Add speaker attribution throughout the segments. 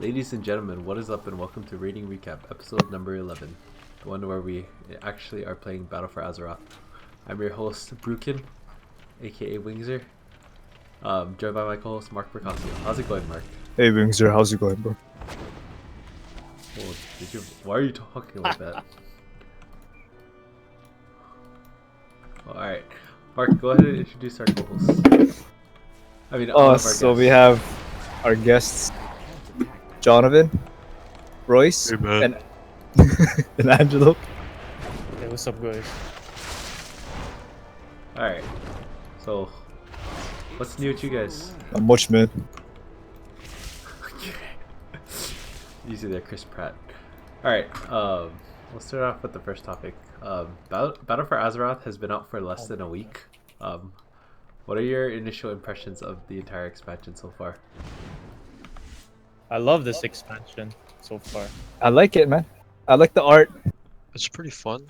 Speaker 1: Ladies and gentlemen, what is up and welcome to Rating Recap, episode number 11. The one where we actually are playing Battle for Azeroth. I'm your host, Brukin, aka Wingzer. Joined by my co-host, Mark Percasio. How's it going, Mark?
Speaker 2: Hey Wingzer, how's it going, bro?
Speaker 1: Oh, why are you talking like that? Alright. Mark, go ahead and introduce our co-hosts. I mean, all of our
Speaker 2: So
Speaker 1: guests.
Speaker 2: we have our guests, Jonathan, Royce,
Speaker 3: Hey, man.
Speaker 2: and Angelo.
Speaker 4: Hey, what's up, guys?
Speaker 1: Alright. So, what's new with you guys?
Speaker 2: Not much, man.
Speaker 1: Easy there, Chris Pratt. Alright, we'll start off with the first topic. Battle for Azeroth has been out for less than a week. What are your initial impressions of the entire expansion so far?
Speaker 4: I love this expansion so far.
Speaker 2: I like it, man. I like the art.
Speaker 3: It's pretty fun.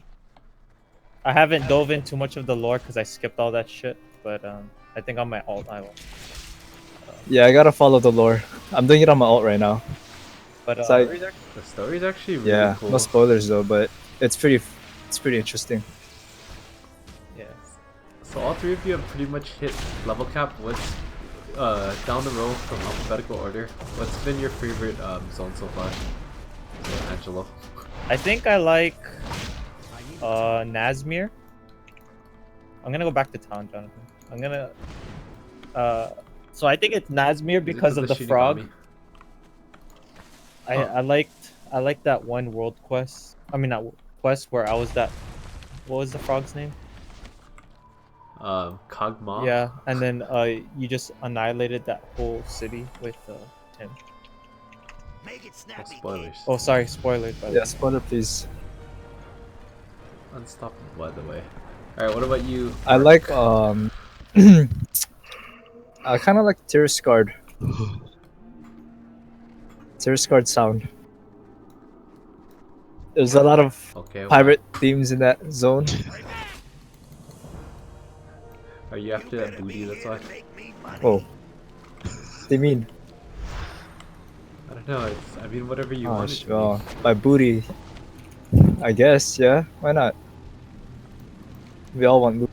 Speaker 4: I haven't dove in too much of the lore because I skipped all that shit, but I think on my alt I will.
Speaker 2: Yeah, I gotta follow the lore. I'm doing it on my alt right now.
Speaker 4: But
Speaker 2: It's like-
Speaker 1: The story's actually really
Speaker 2: Yeah,
Speaker 1: cool.
Speaker 2: no spoilers though, but it's pretty interesting.
Speaker 4: yeah,
Speaker 1: So all three of you have pretty much hit level cap. What's down the road from alphabetical order? What's been your favorite zone so far? Angelo.
Speaker 4: I think I like Nazmir. I'm gonna go back to town, Jonathan. I'm gonna so I think it's Nazmir because of the frog.
Speaker 1: Shinigami?
Speaker 4: I liked that one world quest. I mean that quest where I was that. What was the frog's name?
Speaker 1: Kog'Maw?
Speaker 4: Yeah, and then you just annihilated that whole city with him.
Speaker 1: No spoilers.
Speaker 4: Oh, sorry, spoilers. By the
Speaker 2: Yeah,
Speaker 4: way.
Speaker 2: spoiler please.
Speaker 1: Unstoppable, by the way. Alright, what about you?
Speaker 2: I like I kind of like Terrascard sound. There's a lot of
Speaker 1: Okay,
Speaker 2: pirate themes in that zone.
Speaker 1: Are you after that booty? That's why.
Speaker 2: Oh, what do you mean?
Speaker 1: I don't know. I mean, whatever you
Speaker 2: Oh,
Speaker 1: want. It to be.
Speaker 2: well, my booty. I guess, yeah. Why not? We all want booty.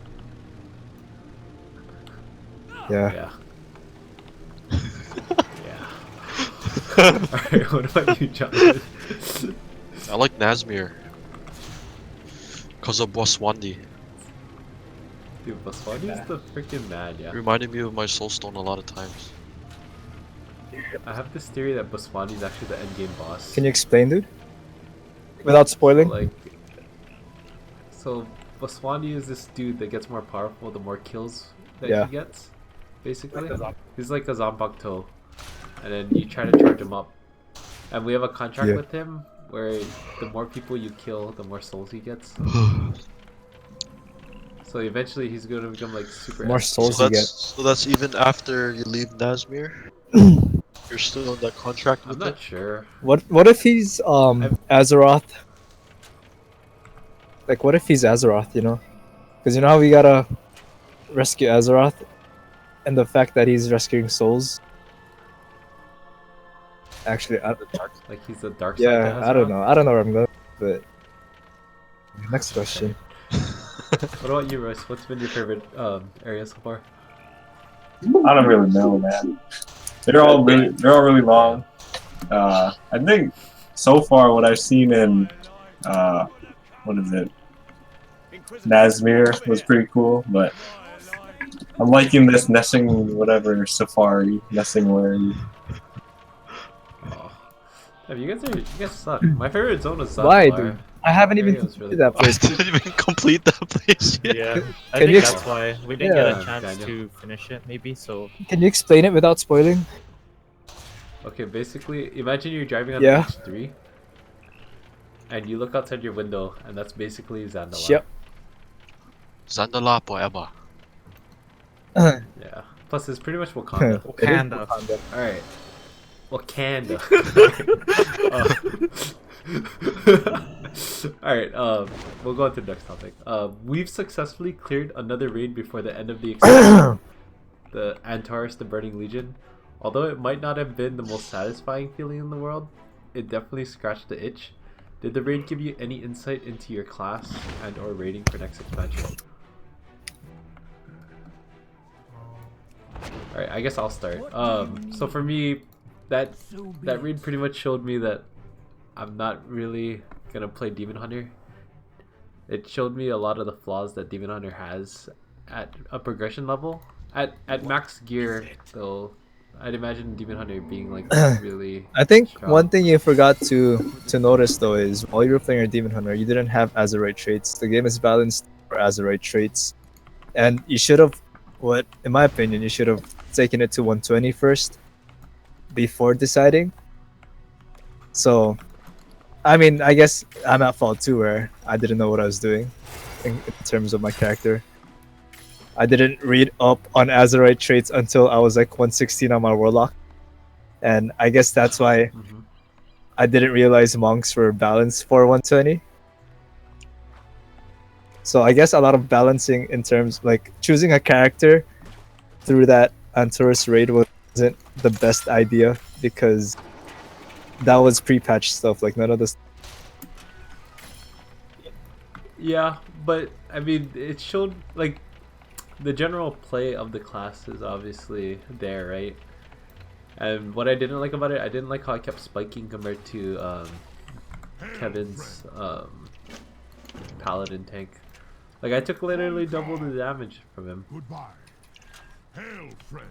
Speaker 2: Yeah.
Speaker 1: Yeah. Yeah. Alright, what about you, Jonathan?
Speaker 3: I like Nazmir. Cause of Bosswandi.
Speaker 1: Dude, Baswani's the freaking man, yeah.
Speaker 3: It reminded me of my soulstone a lot of times.
Speaker 1: I have this theory that Baswani's actually the endgame boss.
Speaker 2: Can you explain, dude? Without spoiling?
Speaker 1: Like, so Baswani is this dude that gets more powerful the more kills that
Speaker 2: Yeah.
Speaker 1: he gets, basically. He's like a Zanbakuto, and then you try to charge him up. And we have a contract
Speaker 2: Yeah.
Speaker 1: with him where the more people you kill, the more souls he gets. So eventually he's gonna become like super.
Speaker 2: More
Speaker 1: S-
Speaker 2: souls
Speaker 3: So
Speaker 2: you get.
Speaker 3: that's even after you leave Nazmir? You're still in that contract
Speaker 1: I'm
Speaker 3: with
Speaker 1: not
Speaker 3: it?
Speaker 1: sure.
Speaker 2: What if he's Azeroth? Like what if he's Azeroth, you know? Because you know how we gotta rescue Azeroth? And the fact that he's rescuing souls. Actually,
Speaker 1: Like he's the dark side. to
Speaker 2: yeah, I don't
Speaker 1: Azeroth.
Speaker 2: know. I don't know where I'm going, but next question.
Speaker 1: What about you, Royce? What's been your favorite area so far?
Speaker 5: I don't really know, man. They're all really long. I think so far what I've seen in what is it? Nazmir was pretty cool, but I'm liking this nesting whatever safari nesting where
Speaker 1: Oh. Yeah, you guys suck. My favorite zone is
Speaker 2: Why,
Speaker 1: Zandalar.
Speaker 2: dude? I haven't even
Speaker 1: Area was really
Speaker 2: completed that
Speaker 1: cool.
Speaker 3: I
Speaker 2: place.
Speaker 3: didn't even complete that place yet.
Speaker 4: Yeah, I
Speaker 2: Can
Speaker 4: think
Speaker 2: you
Speaker 4: that's why we didn't
Speaker 2: Yeah.
Speaker 4: get a chance
Speaker 1: Daniel.
Speaker 4: to finish it. Maybe so.
Speaker 2: Can you explain it without spoiling?
Speaker 1: Okay, basically, imagine you're driving on
Speaker 2: Yeah.
Speaker 1: H3, and you look outside your window, and that's basically Zandalar.
Speaker 2: Yep.
Speaker 3: Zandala forever.
Speaker 1: Yeah. Plus, it's pretty much Wakanda.
Speaker 4: Wakanda.
Speaker 1: Alright. Wakanda. Alright, we'll go on to the next topic. We've successfully cleared another raid before the end of the expansion. The Antares, the Burning Legion. Although it might not have been the most satisfying feeling in the world, it definitely scratched the itch. Did the raid give you any insight into your class and or rating for next expansion? Alright, I guess I'll start. So for me, that raid pretty much showed me that I'm not really gonna play Demon Hunter. It showed me a lot of the flaws that Demon Hunter has at a progression level. At max gear, though, I'd imagine Demon Hunter being like really.
Speaker 2: I think
Speaker 1: strong.
Speaker 2: one thing you forgot to notice though is while you were playing your Demon Hunter, you didn't have Azeroth traits. The game is balanced for Azeroth traits, and you should have, in my opinion, you should have taken it to 120 first before deciding. So, I mean, I guess I'm at fault too, where I didn't know what I was doing in terms of my character. I didn't read up on Azeroth traits until I was like 116 on my Warlock. And I guess that's why I didn't realize monks were balanced for 120. So I guess a lot of balancing in terms like choosing a character through that Antorus raid wasn't the best idea because that was pre-patch stuff. Like none of this.
Speaker 1: Yeah, but I mean, it showed like the general play of the class is obviously there, right? And what I didn't like about it, I didn't like how I kept spiking compared to Kevin's paladin tank. Like I took literally double the damage from him.
Speaker 6: Goodbye. Hail, friend.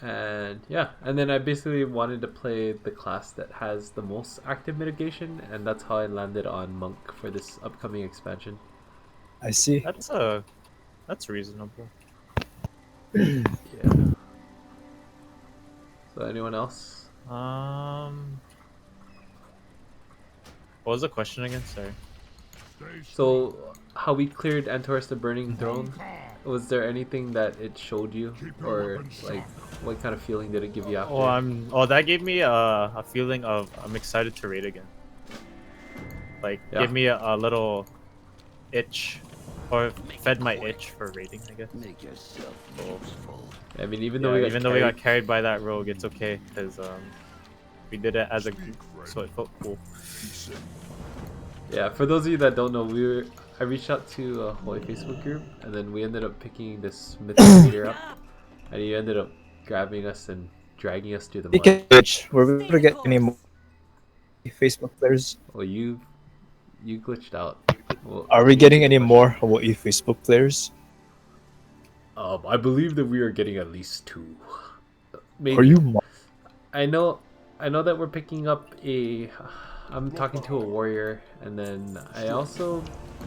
Speaker 1: And yeah, and then I basically wanted to play the class that has the most active mitigation, and that's how I landed on Monk for this upcoming expansion.
Speaker 2: I see.
Speaker 4: That's reasonable.
Speaker 1: Yeah. So anyone else?
Speaker 4: What was the question again? Sorry.
Speaker 1: So how we cleared Antorus the Burning Throne, was there anything that it showed you, or like what kind of feeling did it give you after?
Speaker 4: That gave me a feeling of I'm excited to raid again. Like
Speaker 1: Yeah.
Speaker 4: give me a little itch, or fed my itch for raiding, I guess.
Speaker 7: Make yourself useful.
Speaker 1: I mean, even
Speaker 4: Yeah,
Speaker 1: though we got
Speaker 4: carried by that rogue, it's okay because we did it as a group, so it felt cool.
Speaker 1: Yeah, for those of you that don't know, I reached out to a Hoy Facebook group, and then we ended up picking this mythic leader up, and he ended up grabbing us and dragging us through the mud.
Speaker 2: Speaking of which, were we able to get any more Facebook players?
Speaker 1: Well, you glitched out. Well,
Speaker 2: Are we getting any more Hawaii Facebook players?
Speaker 1: I believe that we are getting at least 2. Maybe.
Speaker 2: Are you?
Speaker 1: I know that we're picking up a. I'm talking to a warrior, and then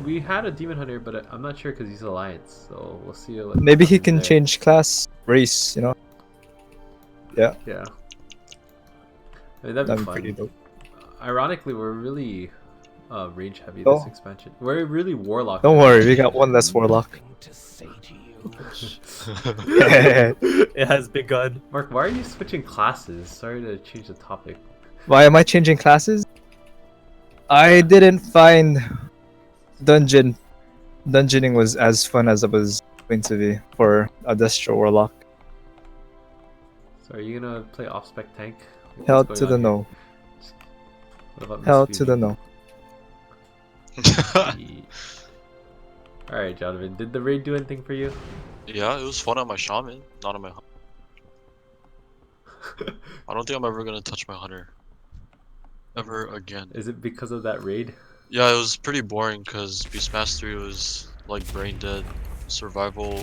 Speaker 1: we had a demon hunter, but I'm not sure because he's alliance. So we'll see. What
Speaker 2: Maybe he
Speaker 1: happens
Speaker 2: can
Speaker 1: there.
Speaker 2: change class, race. You know. Yeah.
Speaker 1: Yeah. I mean, that'd be
Speaker 2: That'd be
Speaker 1: fun.
Speaker 2: pretty dope.
Speaker 1: Ironically, we're really range heavy
Speaker 2: Oh.
Speaker 1: this expansion. We're really warlock.
Speaker 2: Don't worry, we got one less warlock.
Speaker 7: To say to you.
Speaker 4: It has begun.
Speaker 1: Mark, why are you switching classes? Sorry to change the topic.
Speaker 2: Why am I changing classes? I didn't find dungeoning was as fun as it was going to be for a Destro Warlock.
Speaker 1: So are you gonna play off spec tank? What's
Speaker 2: Hell
Speaker 1: going
Speaker 2: to the
Speaker 1: on here?
Speaker 2: no.
Speaker 1: What about
Speaker 2: Hell
Speaker 1: Miss
Speaker 2: to the no.
Speaker 1: Phoebe? Alright, Jonathan, did the raid do anything for you?
Speaker 3: Yeah, it was fun on my shaman, not on my hunter. I don't think I'm ever gonna touch my hunter ever again.
Speaker 1: Is it because of that raid?
Speaker 3: Yeah, it was pretty boring because Beast Mastery was like brain dead. Survival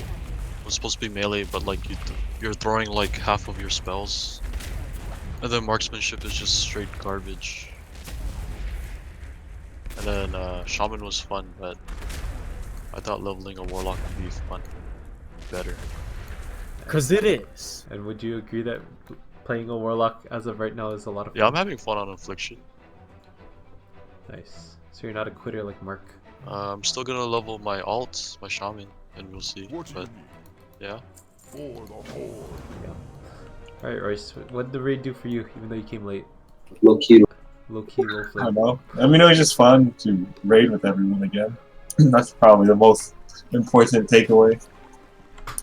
Speaker 3: was supposed to be melee, but like you're throwing like half of your spells, and then marksmanship is just straight garbage. And then shaman was fun, but I thought leveling a warlock would be fun, better.
Speaker 4: Cause it is.
Speaker 1: And would you agree that playing a warlock as of right now is a lot of fun?
Speaker 3: Yeah, I'm having fun on Affliction.
Speaker 1: Nice. So you're not a quitter like Mark.
Speaker 3: I'm still gonna level my alt, my shaman, and we'll see.
Speaker 6: What you
Speaker 3: But
Speaker 6: need
Speaker 3: yeah,
Speaker 6: for the horde.
Speaker 1: Alright, Royce, what did the raid do for you, even though you came late?
Speaker 5: Low key.
Speaker 1: Low key, low
Speaker 5: I don't
Speaker 1: flame.
Speaker 5: know. I mean, it was just fun to raid with everyone again. That's probably the most important takeaway.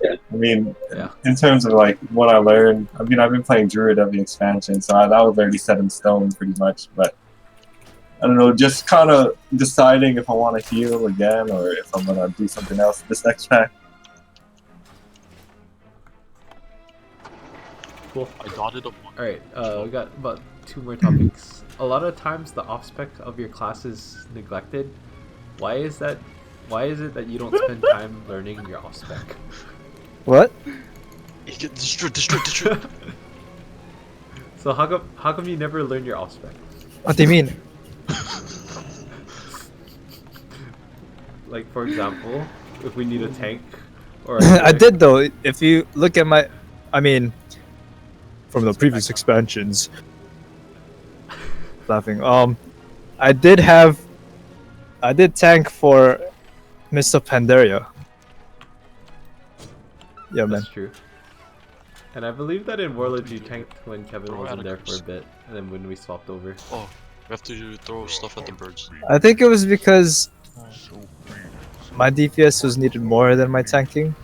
Speaker 5: I mean,
Speaker 1: Yeah.
Speaker 5: in terms of like what I learned, I mean, I've been playing Druid every expansion, so that was already set in stone pretty much. But I don't know, just kind of deciding if I want to heal again or if I'm gonna do something else this next pack.
Speaker 1: Cool.
Speaker 3: I dotted up one.
Speaker 1: Alright, we got about 2 more topics. A lot of times the off spec of your class is neglected. Why is that? Why is it that you don't spend time learning your off spec?
Speaker 2: What?
Speaker 3: You get destroyed.
Speaker 1: So how come you never learn your off spec?
Speaker 2: What do you mean?
Speaker 1: Like, for example, if we need a tank or
Speaker 2: I did though. If you look at my, I mean, from the previous expansions. Laughing. I did tank for Mr. Pandaria. Yeah, man.
Speaker 1: That's true. And I believe that in Warlords you tanked when Kevin
Speaker 3: Throw
Speaker 1: wasn't there
Speaker 3: Atticus.
Speaker 1: for a bit, and then when we swapped over.
Speaker 3: Oh, we have to throw stuff at the birds.
Speaker 2: I think it was because my DPS was needed more than my tanking.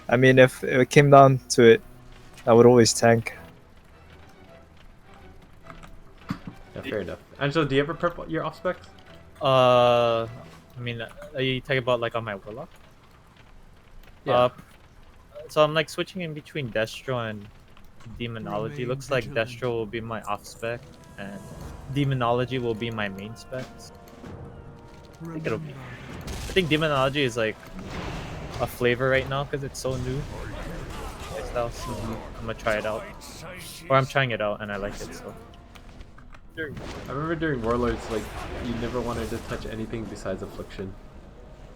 Speaker 2: I mean, if it came down to it, I would always tank.
Speaker 1: Yeah, fair enough. Angelo, do you ever prep your off specs?
Speaker 4: I mean, are you talking about like on my Warlock?
Speaker 1: Yeah.
Speaker 4: So I'm like switching in between Destro and Demonology. Looks like Destro will be my off spec, and Demonology will be my main specs. I think it'll be. I think Demonology is like a flavor right now because it's so new. Style, so I'm gonna try it out, or I'm trying it out and I like it. So
Speaker 1: I remember during Warlords, like, you never wanted to touch anything besides Affliction.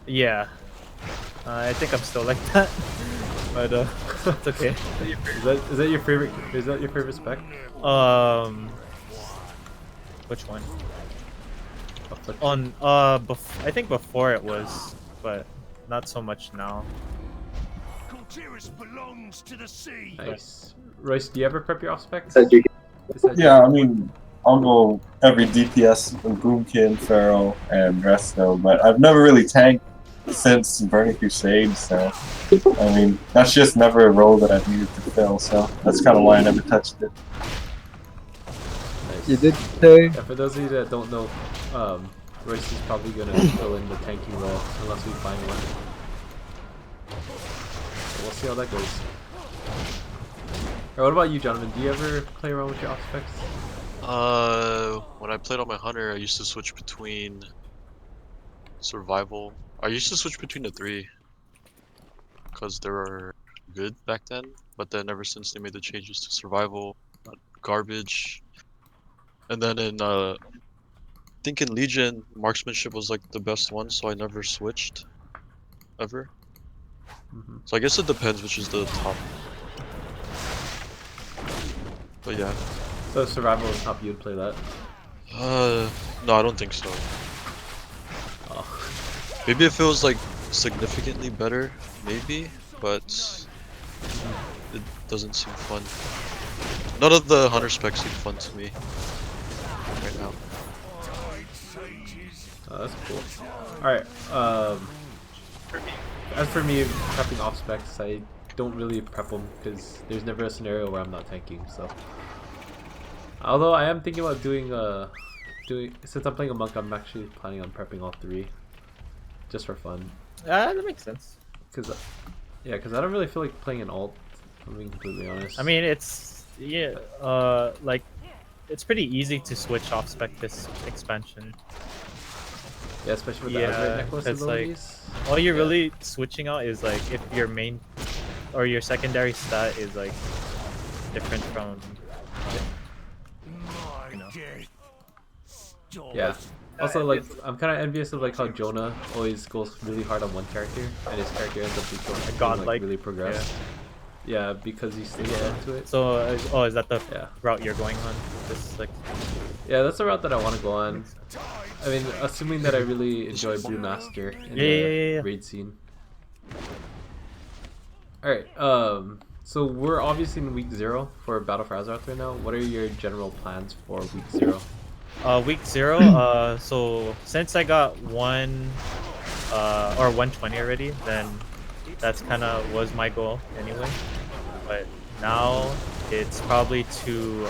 Speaker 4: yeah, I think I'm still like that, but it's okay.
Speaker 1: Is that your favorite? Is that your favorite spec?
Speaker 4: Which one?
Speaker 1: Affliction.
Speaker 4: On I think before it was, but not so much now.
Speaker 6: belongs to the sea.
Speaker 1: Nice. Royce, do you ever prep your off specs?
Speaker 5: Yeah, I mean, I'll go every DPS and Boomkin, Pharaoh, and Resto, but I've never really tanked since Burning Crusade, so I mean, that's just never a role that I've needed to fill, so that's kind of why I never touched it.
Speaker 1: Nice.
Speaker 2: You did say.
Speaker 1: Yeah, for those of you that don't know, Royce is probably gonna fill in the tanking role unless we find one. So we'll see how that goes. Or what about you, Jonathan? Do you ever play around with your off specs?
Speaker 3: When I played on my hunter, I used to switch between survival. I used to switch between the 3 because they were good back then. But then ever since they made the changes to survival, garbage. And then in I think in Legion, marksmanship was like the best one, so I never switched ever.
Speaker 1: Mm-hmm.
Speaker 3: So I guess it depends which is the top. But yeah.
Speaker 1: So if survival is top, you'd play that.
Speaker 3: No, I don't think so.
Speaker 1: Oh.
Speaker 3: Maybe if it was like significantly better, maybe, but it doesn't seem fun. None of the hunter specs seem fun to me right now.
Speaker 1: Oh, that's cool. Alright, as for me prepping off specs, I don't really prep them because there's never a scenario where I'm not tanking, so. Although I am thinking about doing since I'm playing a monk, I'm actually planning on prepping all 3. Just for fun.
Speaker 4: That makes sense.
Speaker 1: Cause I don't really feel like playing an alt, if I'm being completely honest.
Speaker 4: I mean, it's like it's pretty easy to switch off spec this expansion.
Speaker 1: yeah, especially with the
Speaker 4: Yeah,
Speaker 1: Azeroth necklace
Speaker 4: it's like-
Speaker 1: abilities.
Speaker 4: All you're really switching out is like if your main or your secondary stat is like different from. You know.
Speaker 1: Yeah. Also, like, I'm kind of envious of like how Jonah always goes really hard on one character, and his character ends up becoming
Speaker 4: godlike,
Speaker 1: like, really progressed. Yeah, because he stays into it.
Speaker 4: So, is that the
Speaker 1: Yeah.
Speaker 4: route you're going on? This like.
Speaker 1: Yeah, that's the route that I want to go on. I mean, assuming that I really enjoy Brewmaster in the
Speaker 4: Yeah.
Speaker 1: raid scene. Alright, so we're obviously in week 0 for Battle for Azeroth right now. What are your general plans for week 0?
Speaker 4: Week 0. So since I got 120 already, then That's kind of was my goal anyway. But now it's probably to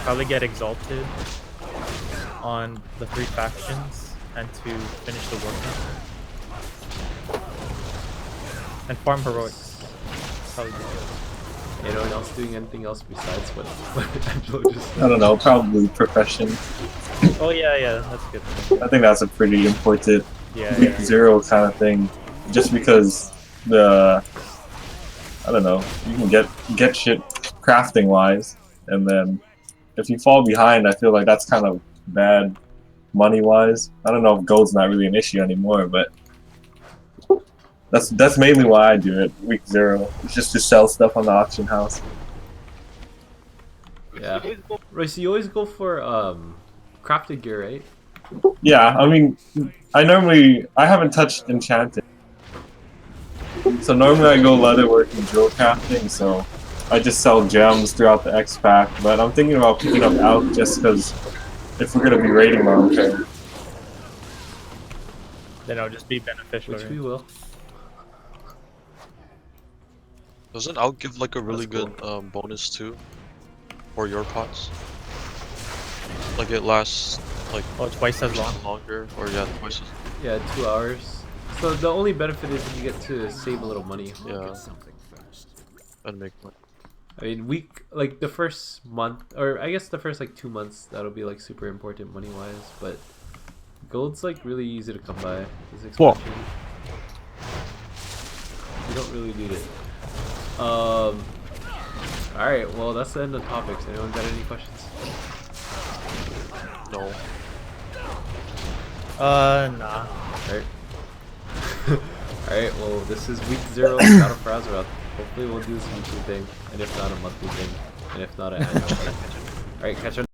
Speaker 4: probably get exalted on the 3 factions and to finish the Warcraft and farm heroics. Probably do it.
Speaker 1: Anyone else doing anything else besides what Angelo just
Speaker 5: I
Speaker 1: said?
Speaker 5: don't know, probably profession.
Speaker 4: Oh yeah, that's good.
Speaker 5: I think that's a pretty important
Speaker 4: Yeah,
Speaker 5: week
Speaker 4: yeah.
Speaker 5: 0 kind of thing. Just because I don't know, you can get shit crafting wise, and then if you fall behind, I feel like that's kind of bad money wise. I don't know if gold's not really an issue anymore, but that's mainly why I do it. Week 0, it's just to sell stuff on the auction house.
Speaker 1: Yeah. Royce, you always go for crafted gear, right?
Speaker 5: Yeah, I mean, I haven't touched enchanted. So normally I go leatherwork and drill crafting, so I just sell gems throughout the X pack. But I'm thinking about picking up Alch just because if we're gonna be raiding long term.
Speaker 4: Then it'll just be beneficial.
Speaker 1: Which
Speaker 4: right?
Speaker 1: we will.
Speaker 3: Doesn't Out give like a really
Speaker 1: That's
Speaker 3: good bonus too for your pots? Like it lasts like
Speaker 4: Oh, twice as long.
Speaker 3: longer, or yeah, twice as
Speaker 1: Yeah, 2 hours. So the only benefit is you get to save a little money.
Speaker 3: yeah, and make money.
Speaker 1: I mean, like the first month, or I guess the first like 2 months, that'll be like super important money wise. But gold's like really easy to come by. This expansion. You don't really need it. Alright, well that's the end of topics. Anyone got any questions?
Speaker 3: No.
Speaker 4: Nah.
Speaker 1: Alright. Alright, well this is week 0 of Battle for Azeroth. Hopefully we'll do this weekly thing, and if not a monthly thing, and if not an annual thing. Alright, catch you